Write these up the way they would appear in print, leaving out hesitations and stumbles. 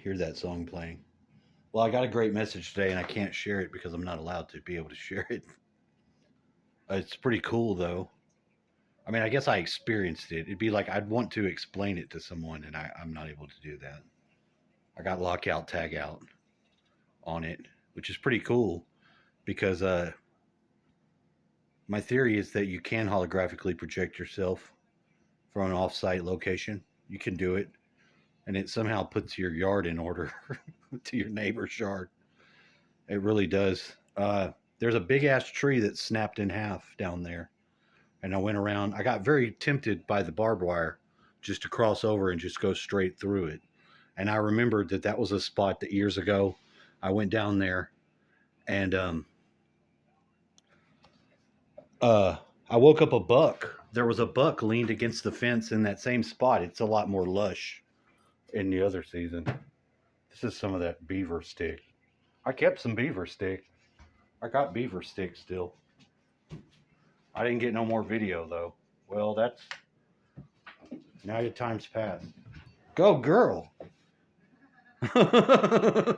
hear that song playing. Well, I got a great message today, and I can't share it because I'm not allowed to be able to share it. It's pretty cool, though. I mean, I guess I experienced it. It'd be like I'd want to explain it to someone, and I'm not able to do that. I got lockout, tag out on it, which is pretty cool because my theory is that you can holographically project yourself from an off-site location. You can do it, and it somehow puts your yard in order to your neighbor's yard. It really does. There's a big ass tree that snapped in half down there, and I went around. I got very tempted by the barbed wire just to cross over and just go straight through it. And I remembered that that was a spot that years ago I went down there, and I woke up a buck. There was a buck leaned against the fence in that same spot. It's a lot more lush in the other season. This is some of that beaver stick. I kept some beaver stick. I got beaver stick still. I didn't get no more video though. Well, that's now your time's passed. Go girl. I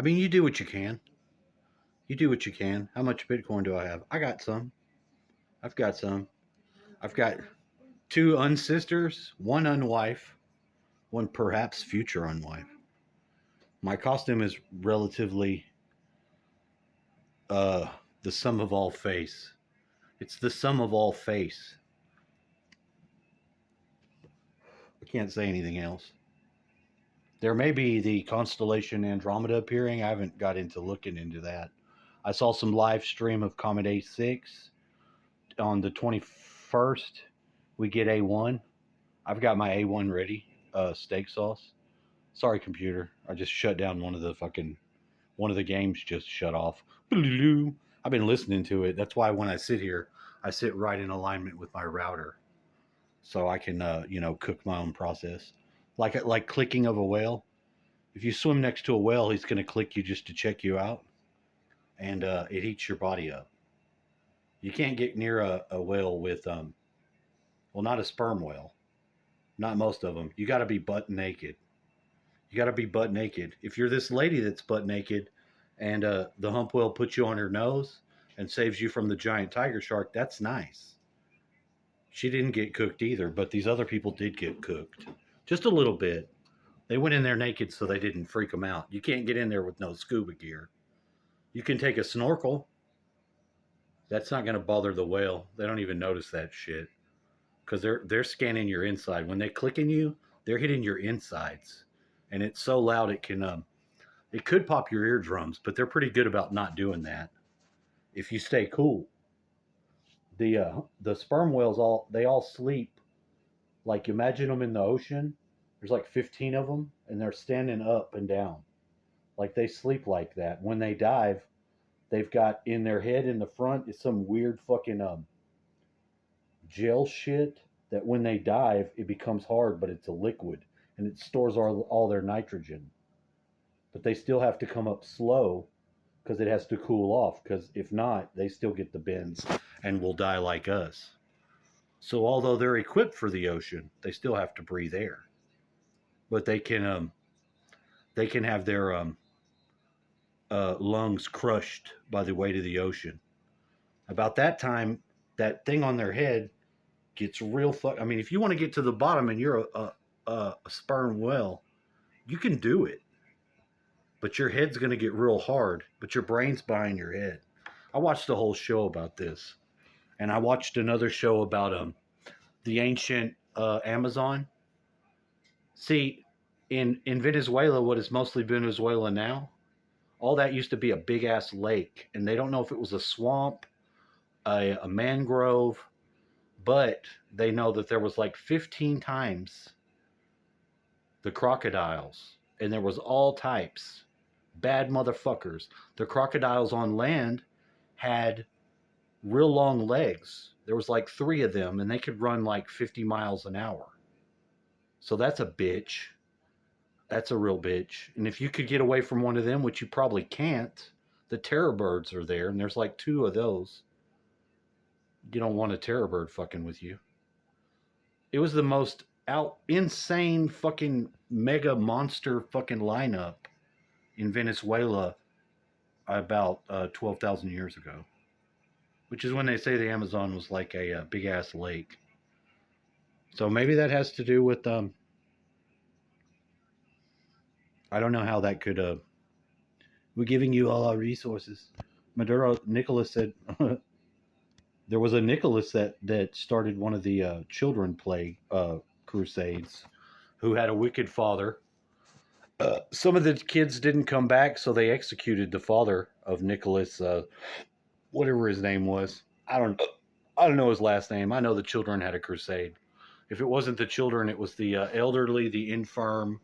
mean, you do what you can. You do what you can. How much Bitcoin do I have? I got some. I've got some. I've got two unsisters, one unwife, one perhaps future unwife. My costume is relatively the sum of all face. It's the sum of all face. I can't say anything else. There may be the constellation Andromeda appearing. I haven't got into looking into that. I saw some live stream of Comet A6 on the 21st. We get A1. I've got my A1 ready. Steak sauce. Sorry, computer. I just shut down one of the games just shut off. I've been listening to it. That's why when I sit here, I sit right in alignment with my router, so I can cook my own process. Like clicking of a whale. If you swim next to a whale, he's going to click you just to check you out, and it heats your body up. You can't get near a whale with not a sperm whale. Not most of them. You got to be butt naked. You got to be butt naked. If you're this lady that's butt naked, and the hump whale puts you on her nose and saves you from the giant tiger shark, that's nice. She didn't get cooked either, but these other people did get cooked. Just a little bit. They went in there naked so they didn't freak them out. You can't get in there with no scuba gear. You can take a snorkel. That's not going to bother the whale. They don't even notice that shit because they're scanning your inside. When they clicking you, they're hitting your insides, and it's so loud it could pop your eardrums, but they're pretty good about not doing that if you stay cool. The sperm whales all sleep like, imagine them in the ocean. There's like 15 of them, and they're standing up and down like they sleep like that. When they dive, they've got in their head in the front is some weird fucking gel shit that when they dive it becomes hard, but it's a liquid and it stores all their nitrogen. But they still have to come up slow because it has to cool off, because if not, they still get the bends and will die like us. So although they're equipped for the ocean, they still have to breathe air. But they can have their lungs crushed by the weight of the ocean. About that time, that thing on their head gets real I mean, if you want to get to the bottom and you're a sperm whale, you can do it. But your head's going to get real hard, but your brain's behind your head. I watched a whole show about this. And I watched another show about the ancient Amazon. See, in Venezuela, what is mostly Venezuela now, all that used to be a big ass lake, and they don't know if it was a swamp, a mangrove, but they know that there was like 15 times the crocodiles, and there was all types, bad motherfuckers. The crocodiles on land had real long legs. There was like 3 of them, and they could run like 50 miles an hour. So that's a bitch. That's a real bitch. And if you could get away from one of them, which you probably can't, the terror birds are there, and there's like 2 of those. You don't want a terror bird fucking with you. It was the most insane fucking mega monster fucking lineup in Venezuela about 12,000 years ago, which is when they say the Amazon was like a big ass lake. So maybe that has to do with I don't know how that could we're giving you all our resources. Maduro Nicholas said there was a Nicholas that started one of the children plague crusades, who had a wicked father. Some of the kids didn't come back, so they executed the father of Nicholas, whatever his name was. I don't know his last name. I know the children had a crusade. If it wasn't the children, it was the elderly, the infirm,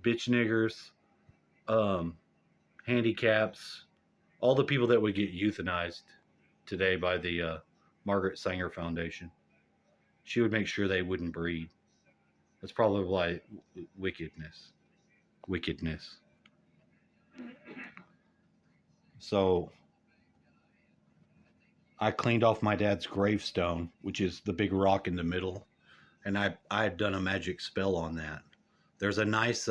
bitch niggers, um, handicaps, all the people that would get euthanized today by the Margaret Sanger Foundation. She would make sure they wouldn't breed. That's probably why wickedness. So I cleaned off my dad's gravestone, which is the big rock in the middle, and I had done a magic spell on that. There's a nice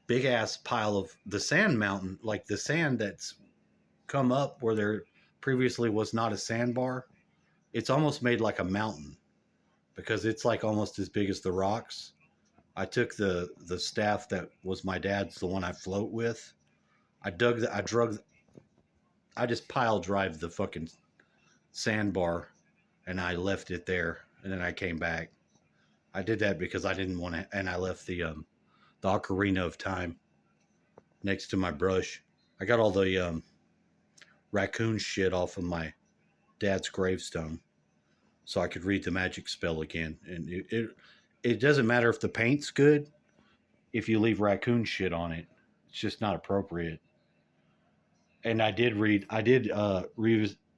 big ass pile of the sand mountain, like the sand that's come up where there previously was not a sandbar. It's almost made like a mountain because it's like almost as big as the rocks. I took the staff that was my dad's, the one I float with. I just pile drive the fucking sandbar, and I left it there, and then I came back. I did that because I didn't want to, and I left the ocarina of time next to my brush. I got all the raccoon shit off of my dad's gravestone, so I could read the magic spell again. And it doesn't matter if the paint's good if you leave raccoon shit on it. It's just not appropriate. And I did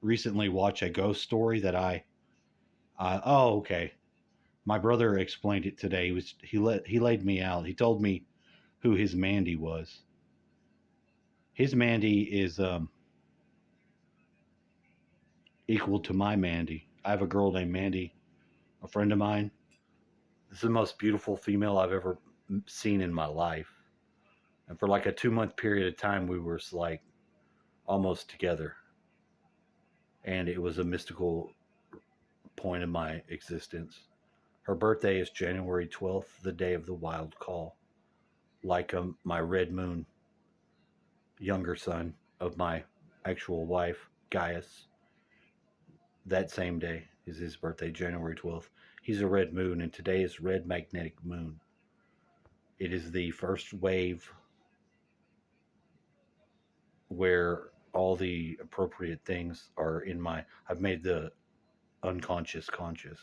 recently watch a ghost story that oh, okay. My brother explained it today. He laid me out. He told me who his Mandy was. His Mandy is equal to my Mandy. I have a girl named Mandy, a friend of mine. This is the most beautiful female I've ever seen in my life. And for like a 2-month period of time, we were like almost together. And it was a mystical point in my existence. Her birthday is January 12th, the day of the wild call. Like my red moon, younger son of my actual wife, Gaius. That same day is his birthday, January 12th. He's a red moon, and today is red magnetic moon. It is the first wave where all the appropriate things are in my... I've made the unconscious conscious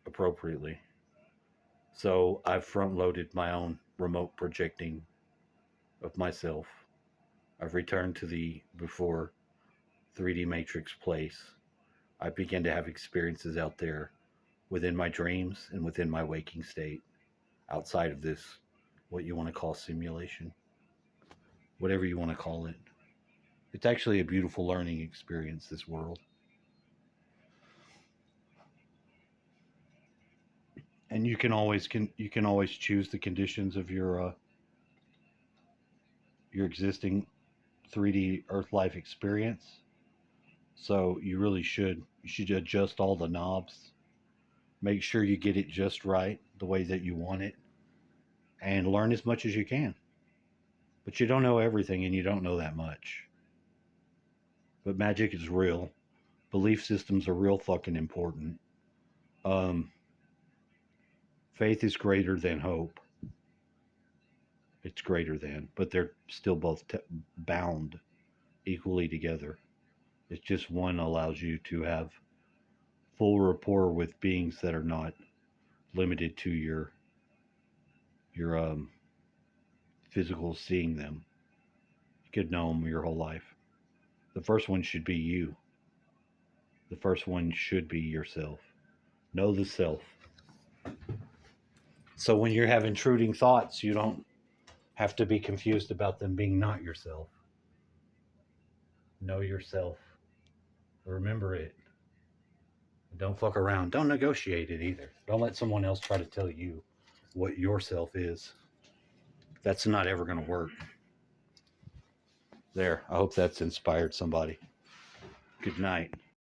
appropriately. So I've front-loaded my own remote projecting of myself. I've returned to the before 3D Matrix place. I begin to have experiences out there within my dreams and within my waking state, outside of this, what you want to call simulation, whatever you want to call it. It's actually a beautiful learning experience, this world. And you can always choose the conditions of your existing 3D Earth life experience. So you should adjust all the knobs. Make sure you get it just right, the way that you want it, and learn as much as you can. But you don't know everything, and you don't know that much. But magic is real. Belief systems are real fucking important. Faith is greater than hope. It's greater than, but they're still both bound equally together. It's just one allows you to have full rapport with beings that are not limited to your physical seeing them. You could know them your whole life. The first one should be you. The first one should be yourself. Know the self. So when you're having intruding thoughts, you don't have to be confused about them being not yourself. Know yourself. Remember it. Don't fuck around. Don't negotiate it either. Don't let someone else try to tell you what yourself is. That's not ever going to work. There. I hope that's inspired somebody. Good night.